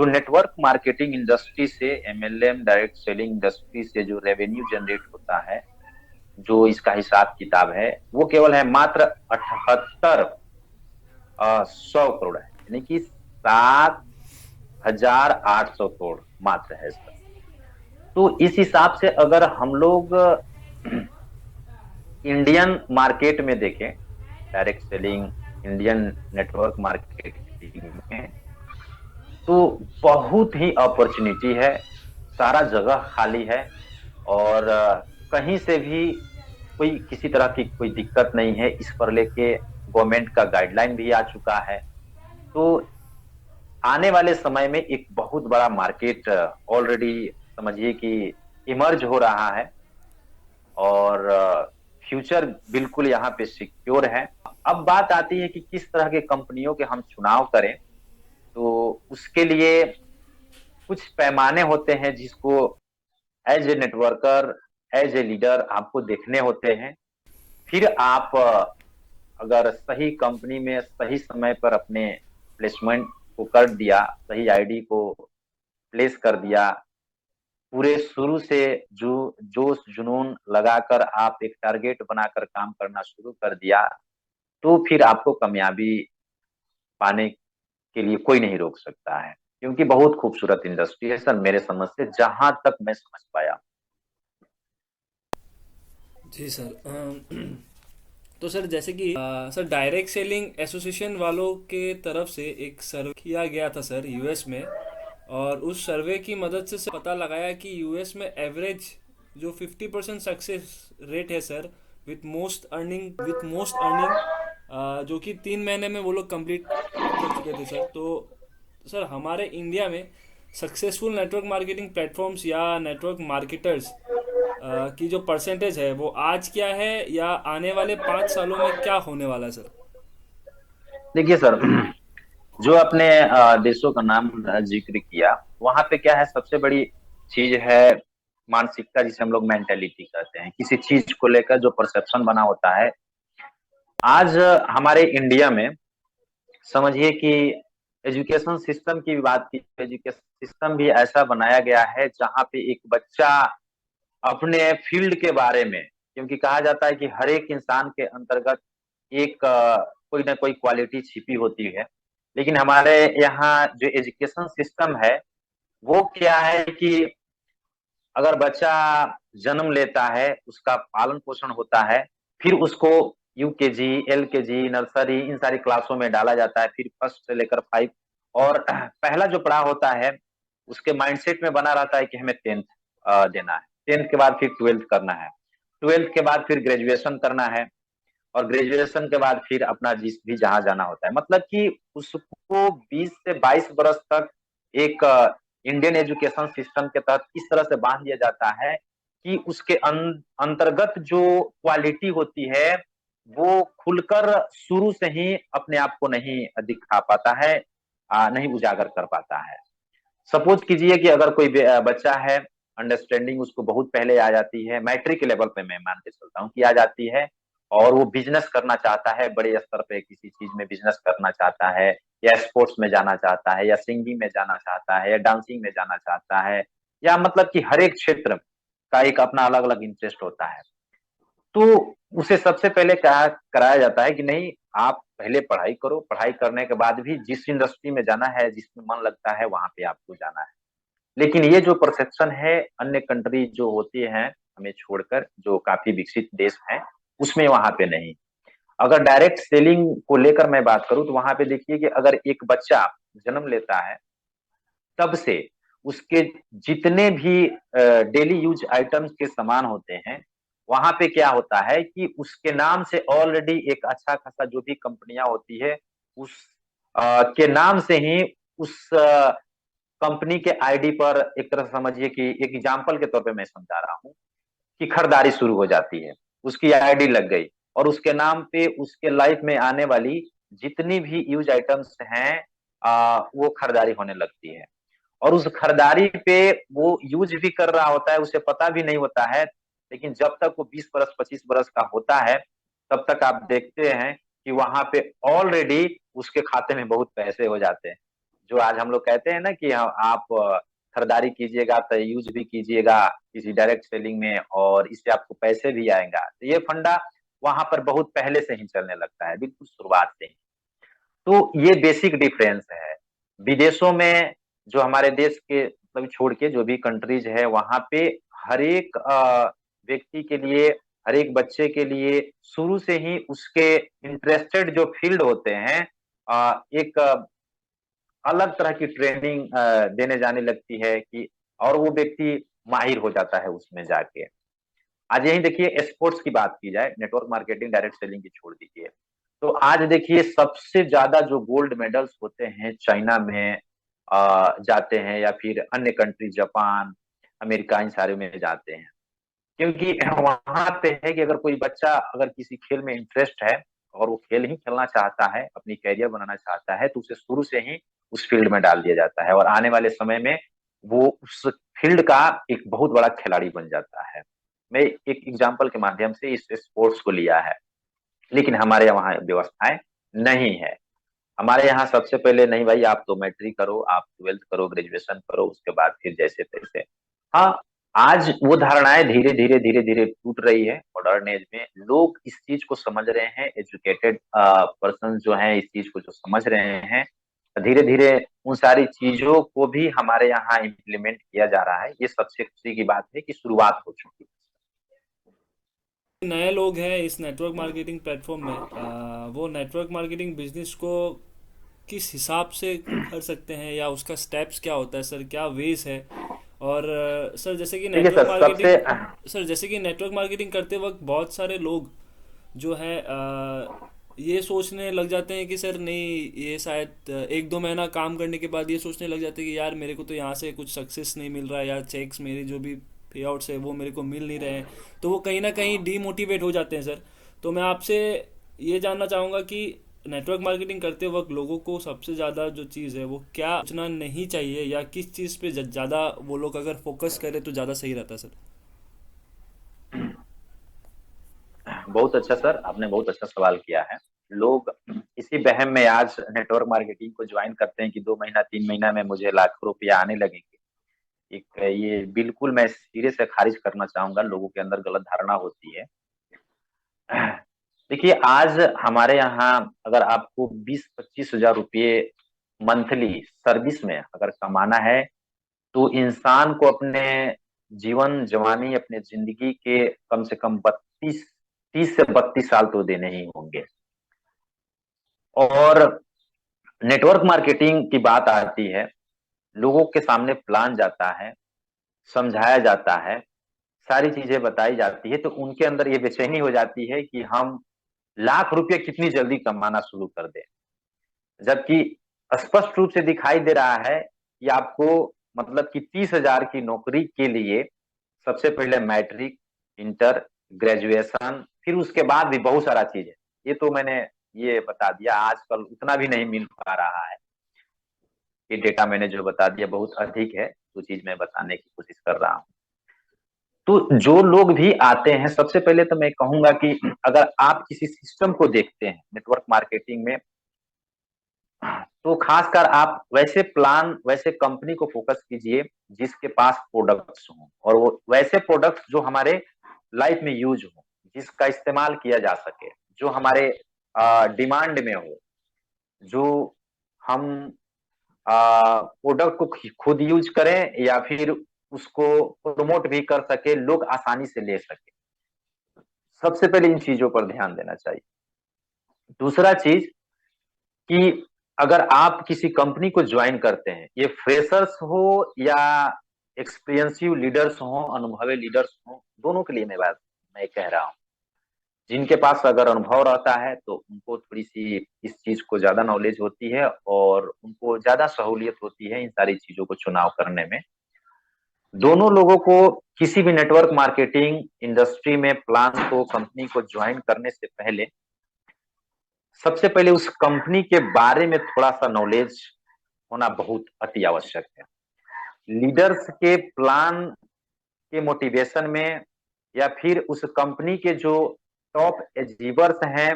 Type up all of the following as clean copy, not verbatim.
जो network marketing industry से, MLM direct selling industry से जो रेवेन्यू जनरेट होता है, जो इसका हिसाब किताब है, वो केवल है मात्र 78 100 करोड़ है, यानी कि 7,800 करोड़ मात्र है इसका। तो इस हिसाब से अगर हम लोग इंडियन मार्केट में देखें, direct selling, Indian network marketing में, तो बहुत ही अपॉर्चुनिटी है, सारा जगह खाली है। और कहीं से भी कोई किसी तरह की कोई दिक्कत नहीं है, इस पर लेके गवर्नमेंट का गाइडलाइन भी आ चुका है। तो आने वाले समय में एक बहुत बड़ा मार्केट ऑलरेडी समझिए कि इमर्ज हो रहा है, और फ्यूचर बिल्कुल यहाँ पे सिक्योर है। अब बात आती है कि किस तरह के कंपनियों के हम चुनाव करें, तो उसके लिए कुछ पैमाने होते हैं जिसको as a networker, as a leader आपको देखने होते हैं। फिर आप अगर सही कंपनी में सही समय पर अपने प्लेसमेंट को कर दिया, सही आईडी को प्लेस कर दिया, पूरे शुरू से जो जोश जुनून लगाकर आप एक टारगेट बनाकर काम करना शुरू कर दिया, तो फिर आपको कामयाबी पाने के लिए कोई नहीं रोक सकता है, क्योंकि बहुत खूबसूरत इंडस्ट्री है सर, मेरे समझ से, जहां तक मैं समझ पाया। जी सर। तो सर जैसे कि सर डायरेक्ट सेलिंग एसोसिएशन वालों के तरफ से एक सर्वे किया गया था सर यूएस में। और उस सर्वे की मदद से सर पता लगाया कि यूएस में एवरेज जो 50% सक्सेस रेट है सर, विथ मोस्ट अर्निंग जो कि 3 महीने में वो लोग कंप्लीट कर चुके थे सर। तो सर हमारे इंडिया में सक्सेसफुल नेटवर्क मार्केटिंग प्लेटफॉर्म्स या नेटवर्क मार्केटर्स की जो परसेंटेज है वो आज क्या है या आने वाले 5 सालों में क्या होने वाला है सर? देखिए सर, जो अपने देशों का नाम जिक्र किया, वहां पे क्या है, सबसे बड़ी चीज है मानसिकता, जिसे हम लोग मेंटेलिटी कहते हैं। किसी चीज को लेकर जो परसेप्शन बना होता है, आज हमारे इंडिया में समझिए कि एजुकेशन सिस्टम की भी बात की, एजुकेशन सिस्टम भी ऐसा बनाया गया है जहाँ पे एक बच्चा अपने फील्ड के बारे में, क्योंकि कहा जाता है कि हर एक इंसान के अंतर्गत एक कोई ना कोई क्वालिटी छिपी होती है। लेकिन हमारे यहाँ जो एजुकेशन सिस्टम है, वो क्या है कि अगर बच्चा जन्म लेता है, उसका पालन पोषण होता है, फिर उसको यूकेजी, एलकेजी, नर्सरी, इन सारी क्लासों में डाला जाता है, फिर फर्स्ट से लेकर 5। और पहला जो पड़ाव होता है, उसके माइंडसेट में बना रहता है कि हमें 10th देना है, 10th के बाद फिर 12th करना है, 12th के बाद फिर ग्रेजुएशन करना है, और ग्रेजुएशन के बाद फिर अपना जिस भी जहां जाना होता है। मतलब कि उसको 20 से 22 बरस तक एक इंडियन एजुकेशन सिस्टम के तहत इस तरह से बांध दिया जाता है कि उसके अंतर्गत जो क्वालिटी होती है, वो खुलकर शुरू से ही अपने आप को नहीं दिखा पाता है, नहीं उजागर कर पाता है। सपोज कीजिए कि अगर कोई बच्चा है, अंडरस्टैंडिंग उसको बहुत पहले आ जाती है, मैट्रिक लेवल पे मैं मान के चलता हूँ कि आ जाती है, और वो बिजनेस करना चाहता है, बड़े स्तर पे किसी चीज में बिजनेस करना चाहता है, या स्पोर्ट्स में जाना चाहता है, या सिंगिंग में जाना चाहता है, या डांसिंग में जाना चाहता है, या मतलब कि हर एक क्षेत्र का एक अपना अलग अलग इंटरेस्ट होता है। तो उसे सबसे पहले क्या कराया जाता है कि नहीं, आप पहले पढ़ाई करो, पढ़ाई करने के बाद भी जिस इंडस्ट्री में जाना है, जिसमें मन लगता है, वहां पे आपको जाना है। लेकिन ये जो परसेप्शन है, अन्य कंट्री जो होती हैं हमें छोड़कर, जो काफी विकसित देश हैं, उसमें वहां पे नहीं। अगर डायरेक्ट सेलिंग को लेकर मैं बात करूं, तो वहां पे देखिए कि अगर एक बच्चा जन्म लेता है, तब से उसके जितने भी डेली यूज आइटम्स के सामान होते हैं, वहां पे क्या होता है कि उसके नाम से ऑलरेडी एक अच्छा खासा जो भी कंपनियां होती है, उस के नाम से ही उस कंपनी के आईडी पर, एक तरह से समझिए कि एक एग्जाम्पल के तौर पे मैं समझा रहा हूँ, की खरीदारी शुरू हो जाती है। उसकी आईडी लग गई, और उसके नाम पे उसके लाइफ में आने वाली जितनी भी यूज आइटम्स हैं, वो खरीदारी होने लगती है। और उस खरीदारी पे वो यूज भी कर रहा होता है, उसे पता भी नहीं होता है। लेकिन जब तक वो 20 बरस 25 बरस का होता है, तब तक आप देखते हैं कि वहां पे ऑलरेडी उसके खाते में बहुत पैसे हो जाते हैं, जो आज हम लोग कहते हैं ना कि आप खरीदारी कीजिएगा तो यूज भी कीजिएगा किसी डायरेक्ट सेलिंग में, और इससे आपको पैसे भी आएगा, तो ये फंडा वहां पर बहुत पहले से ही चलने लगता है, बिल्कुल शुरुआत से ही। तो ये बेसिक डिफरेंस है। विदेशों में जो हमारे देश के मतलब छोड़ के जो भी कंट्रीज है वहां पे हर एक व्यक्ति के लिए, हर एक बच्चे के लिए शुरू से ही उसके इंटरेस्टेड जो फील्ड होते हैं एक अलग तरह की ट्रेनिंग देने जाने लगती है कि, और वो व्यक्ति माहिर हो जाता है उसमें जाके। आज यही देखिए स्पोर्ट्स की बात की जाए, नेटवर्क मार्केटिंग डायरेक्ट सेलिंग की छोड़ दीजिए, तो आज देखिए सबसे ज्यादा जो गोल्ड मेडल्स होते हैं चाइना में जाते हैं, या फिर अन्य कंट्री जापान अमेरिका इन सारे में जाते हैं। क्योंकि वहां पे है कि अगर कोई बच्चा अगर किसी खेल में इंटरेस्ट है और वो खेल ही खेलना चाहता है, अपनी कैरियर बनाना चाहता है, तो उसे शुरू से ही उस फील्ड में डाल दिया जाता है, और आने वाले समय में वो उस फील्ड का एक बहुत बड़ा खिलाड़ी बन जाता है। मैं एक एग्जाम्पल के माध्यम से इस स्पोर्ट्स को लिया है, लेकिन हमारे यहाँ व्यवस्थाएं नहीं है। हमारे यहाँ सबसे पहले नहीं भाई, आप तो मैट्रिक करो, आप ट्वेल्थ करो, ग्रेजुएशन करो, उसके बाद फिर जैसे तैसे। हाँ, आज वो धारणाएं धीरे धीरे धीरे धीरे टूट रही है। मॉडर्न एज में लोग इस चीज को समझ रहे हैं, एजुकेटेड पर्सन जो हैं इस चीज को जो समझ रहे हैं, धीरे धीरे उन सारी चीजों को भी हमारे यहाँ इम्प्लीमेंट किया जा रहा है। ये सबसे खुशी की बात है कि शुरुआत हो चुकी नए लोग हैं इस नेटवर्क मार्केटिंग प्लेटफॉर्म में, वो नेटवर्क मार्केटिंग बिजनेस को किस हिसाब से कर सकते हैं, या उसका स्टेप्स क्या होता है सर, क्या वेज है? और सर जैसे कि है। देखिए नेटवर्क सर, सबसे मार्केटिंग, सर जैसे कि नेटवर्क मार्केटिंग करते वक्त बहुत सारे लोग जो है ये सोचने लग जाते हैं कि सर नहीं, ये शायद एक दो महीना काम करने के बाद ये सोचने लग जाते हैं कि यार मेरे को तो यहाँ से कुछ सक्सेस नहीं मिल रहा है, या चेक्स मेरी जो भी पे आउट्स है वो मेरे को मिल नहीं रहे हैं, तो वो कहीं ना कहीं डीमोटिवेट हो जाते हैं सर। तो मैं आपसे ये जानना चाहूँगा कि नेटवर्क मार्केटिंग करते वक्त लोगों को सबसे ज़्यादा जो चीज़ है वो क्या सोचना नहीं चाहिए, या किस चीज़ पे ज़्यादा वो लोग अगर फोकस करें तो ज़्यादा सही रहता है सर? बहुत अच्छा सर, आपने बहुत अच्छा सवाल किया है। लोग इसी वहम में आज नेटवर्क मार्केटिंग को ज्वाइन करते हैं कि 2 महीना 3 महीना में मुझे लाखों रुपया आने लगेंगे। एक ये बिल्कुल मैं सिरे से खारिज करना चाहूंगा, लोगों के अंदर गलत धारणा होती है। देखिए आज हमारे यहाँ अगर आपको 20-25 हजार रुपये मंथली सर्विस में अगर कमाना है, तो इंसान को अपने जीवन जवानी अपने जिंदगी के कम से कम 30 से 32 साल तो देने ही होंगे। और नेटवर्क मार्केटिंग की बात आती है, लोगों के सामने प्लान जाता है, समझाया जाता है, सारी चीजें बताई जाती है, तो उनके अंदर ये बेचैनी हो जाती है कि हम लाख रुपए कितनी जल्दी कमाना शुरू कर दें। जबकि स्पष्ट रूप से दिखाई दे रहा है कि आपको मतलब कि 30 हजार की नौकरी के लिए सबसे पहले मैट्रिक, इंटर, ग्रेजुएशन, फिर उसके बाद भी बहुत सारा चीज है। ये तो मैंने ये बता दिया, आजकल उतना भी नहीं मिल पा रहा है। ये डेटा मैंने जो बता दिया बहुत अधिक है, वो चीज मैं बताने की कोशिश कर रहा हूँ। तो जो लोग भी आते हैं, सबसे पहले तो मैं कहूंगा कि अगर आप किसी सिस्टम को देखते हैं नेटवर्क मार्केटिंग में, तो खासकर आप वैसे प्लान, वैसे कंपनी को फोकस कीजिए जिसके पास प्रोडक्ट्स हों, और वो वैसे प्रोडक्ट्स जो हमारे लाइफ में यूज हो, जिसका इस्तेमाल किया जा सके, जो हमारे डिमांड में हो, जो हम प्रोडक्ट को खुद यूज करें या फिर उसको प्रमोट भी कर सके, लोग आसानी से ले सके। सबसे पहले इन चीजों पर ध्यान देना चाहिए। दूसरा चीज कि अगर आप किसी कंपनी को ज्वाइन करते हैं, ये फ्रेशर्स हो या एक्सपीरियंसिव लीडर्स हो, अनुभवी लीडर्स हो, दोनों के लिए मैं कह रहा हूँ। जिनके पास अगर अनुभव रहता है तो उनको थोड़ी सी इस चीज को ज्यादा नॉलेज होती है, और उनको ज्यादा सहूलियत होती है इन सारी चीजों को चुनाव करने में। दोनों लोगों को किसी भी नेटवर्क मार्केटिंग इंडस्ट्री में प्लान को, कंपनी को ज्वाइन करने से पहले सबसे पहले उस कंपनी के बारे में थोड़ा सा नॉलेज होना बहुत अति आवश्यक है। लीडर्स के प्लान के मोटिवेशन में, या फिर उस कंपनी के जो टॉप अचीवर्स हैं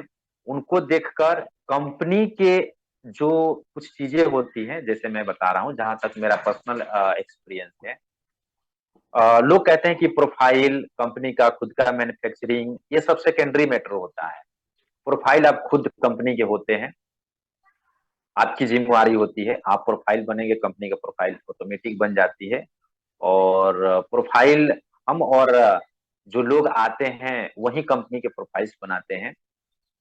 उनको देखकर कंपनी के जो कुछ चीजें होती हैं, जैसे मैं बता रहा हूँ जहां तक मेरा पर्सनल एक्सपीरियंस है। लोग कहते हैं कि प्रोफाइल, कंपनी का खुद का मैन्युफैक्चरिंग, ये सब सेकेंडरी मैटर होता है। प्रोफाइल आप खुद कंपनी के होते हैं, आपकी जिम्मेवारी होती है, आप प्रोफाइल बनेंगे, कंपनी का प्रोफाइल ऑटोमेटिक बन जाती है। और प्रोफाइल हम और जो लोग आते हैं वही कंपनी के प्रोफाइल्स बनाते हैं।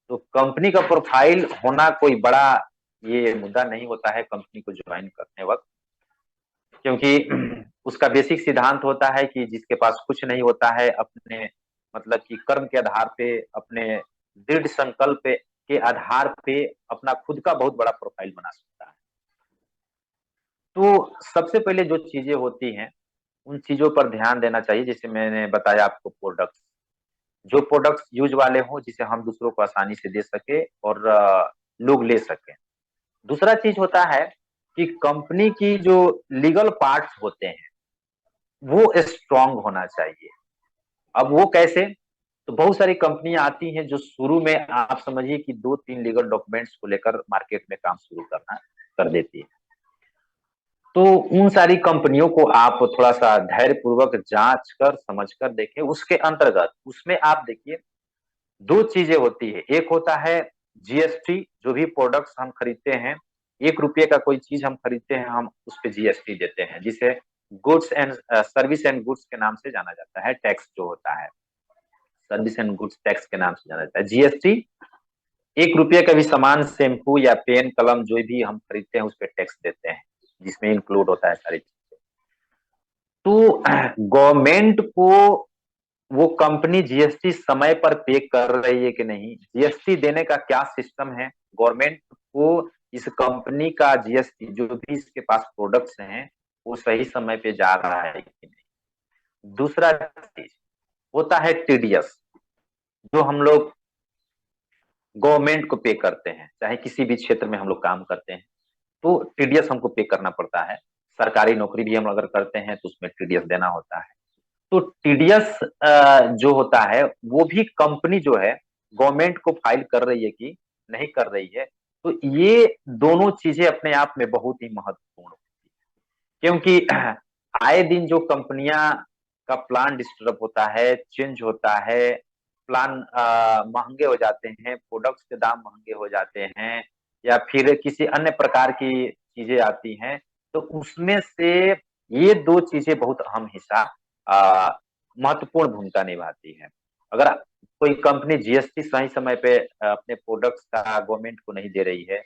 तो कंपनी का प्रोफाइल होना कोई बड़ा ये मुद्दा नहीं होता है कंपनी को ज्वाइन करने वक्त, क्योंकि उसका बेसिक सिद्धांत होता है कि जिसके पास कुछ नहीं होता है, अपने मतलब कि कर्म के आधार पे, अपने दृढ़ संकल्प के आधार पे अपना खुद का बहुत बड़ा प्रोफाइल बना सकता है। तो सबसे पहले जो चीजें होती हैं उन चीजों पर ध्यान देना चाहिए, जैसे मैंने बताया आपको, प्रोडक्ट्स, जो प्रोडक्ट्स यूज वाले हों, जिसे हम दूसरों को आसानी से दे सके और लोग ले सकें। दूसरा चीज होता है कि कंपनी की जो लीगल पार्ट्स होते हैं वो स्ट्रांग होना चाहिए। अब वो कैसे? तो बहुत सारी कंपनियां आती हैं जो शुरू में आप समझिए कि 2-3 लीगल डॉक्यूमेंट्स को लेकर मार्केट में काम शुरू करना कर देती है। तो उन सारी कंपनियों को आप थोड़ा सा धैर्य पूर्वक जांच कर समझ कर देखें। उसके अंतर्गत उसमें आप देखिए, दो चीजें होती है। एक होता है जीएसटी, जो भी प्रोडक्ट्स हम खरीदते हैं, 1 रुपये का कोई चीज हम खरीदते हैं, हम उस पर जीएसटी देते हैं, जिसे goods and service and goods के नाम से जाना जाता है। टैक्स जो होता है, सर्विस एंड गुड्स टैक्स के नाम से जाना जाता है। जीएसटी, 1 रुपये का भी सामान, शैम्पू या पेन कलम जो भी हम खरीदते हैं उस पर टैक्स देते हैं, जिसमें इंक्लूड होता है सारी चीजें। तो गवर्नमेंट को वो कंपनी जीएसटी समय पर पे कर रही है कि नहीं, जीएसटी देने का क्या सिस्टम है, गवर्नमेंट को इस कंपनी का जीएसटी जो भी इसके पास प्रोडक्ट्स हैं वो सही समय पे जा रहा है कि नहीं। दूसरा चीज होता है टीडीएस, जो हम लोग गवर्नमेंट को पे करते हैं, चाहे किसी भी क्षेत्र में हम लोग काम करते हैं तो टीडीएस हमको पे करना पड़ता है। सरकारी नौकरी भी हम अगर करते हैं तो उसमें टीडीएस देना होता है। तो टीडीएस जो होता है वो भी कंपनी जो है गवर्नमेंट को फाइल कर रही है कि नहीं कर रही है। तो ये दोनों चीजें अपने आप में बहुत ही महत्वपूर्ण होती है, क्योंकि आए दिन जो कंपनियां का प्लान डिस्टर्ब होता है, चेंज होता है, प्लान महंगे हो जाते हैं, प्रोडक्ट्स के दाम महंगे हो जाते हैं, या फिर किसी अन्य प्रकार की चीजें आती हैं, तो उसमें से ये दो चीजें बहुत अहम हिस्सा, महत्वपूर्ण भूमिका निभाती है। अगर कोई कंपनी जीएसटी सही समय पे अपने प्रोडक्ट्स का गवर्नमेंट को नहीं दे रही है,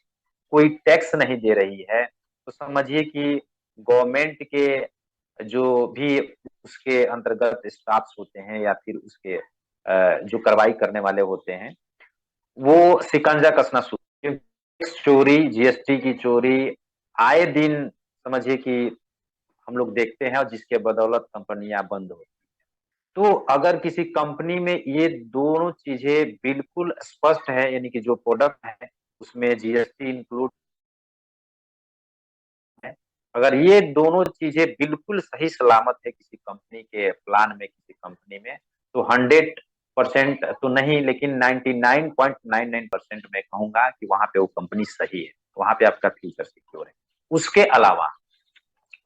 कोई टैक्स नहीं दे रही है, तो समझिए कि गवर्नमेंट के जो भी उसके अंतर्गत स्टाफ्स होते हैं या फिर उसके जो कार्रवाई करने वाले होते हैं, वो शिकंजा कसना शुरू, क्योंकि चोरी, जीएसटी की चोरी आए दिन समझिए कि हम लोग देखते हैं, और जिसके बदौलत कंपनियां बंद हो। तो अगर किसी कंपनी में ये दोनों चीजें बिल्कुल स्पष्ट है, यानी कि जो प्रोडक्ट है उसमें जीएसटी इंक्लूड है, अगर ये दोनों चीजें बिल्कुल सही सलामत है किसी कंपनी के प्लान में, किसी कंपनी में, तो 100% तो नहीं लेकिन 99.99% मैं कहूंगा कि वहां पे वो कंपनी सही है, वहां पे आपका फ्यूचर सिक्योर है। उसके अलावा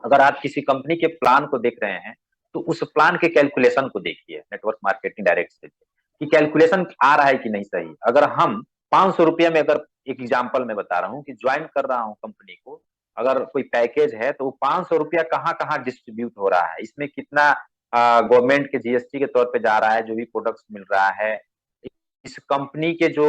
अगर आप किसी कंपनी के प्लान को देख रहे हैं तो उस प्लान के कैलकुलेशन को देखिए, नेटवर्क मार्केटिंग डायरेक्ट से, कि कैलकुलेशन आ रहा है कि नहीं सही। अगर हम 500 रुपये में, अगर एक एग्जाम्पल में बता रहा हूँ कि ज्वाइन कर रहा हूँ कंपनी को, अगर कोई पैकेज है तो 500 रुपया कहाँ कहाँ डिस्ट्रीब्यूट हो रहा है, इसमें कितना गवर्नमेंट के जीएसटी के तौर पे जा रहा है, जो भी प्रोडक्ट्स मिल रहा है, इस कंपनी के जो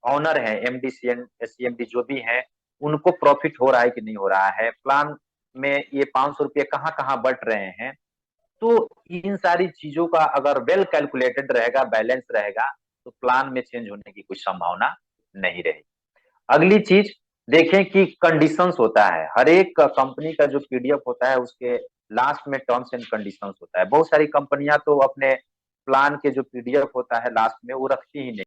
ऑनर है, एमडी सीएमडी जो भी है, उनको प्रॉफिट हो रहा है कि नहीं हो रहा है, प्लान में ये 500 रुपये कहाँ कहाँ बट रहे हैं। तो इन सारी चीजों का अगर वेल कैलकुलेटेड रहेगा, बैलेंस रहेगा, तो प्लान में चेंज होने की कोई संभावना नहीं रहेगी। अगली चीज देखें कि कंडीशंस होता है, हर एक कंपनी का जो पीडीएफ होता है उसके लास्ट में टर्म्स एंड कंडीशंस होता है। बहुत सारी कंपनियां तो अपने प्लान के जो पीडीएफ होता है लास्ट में वो रखती ही नहीं।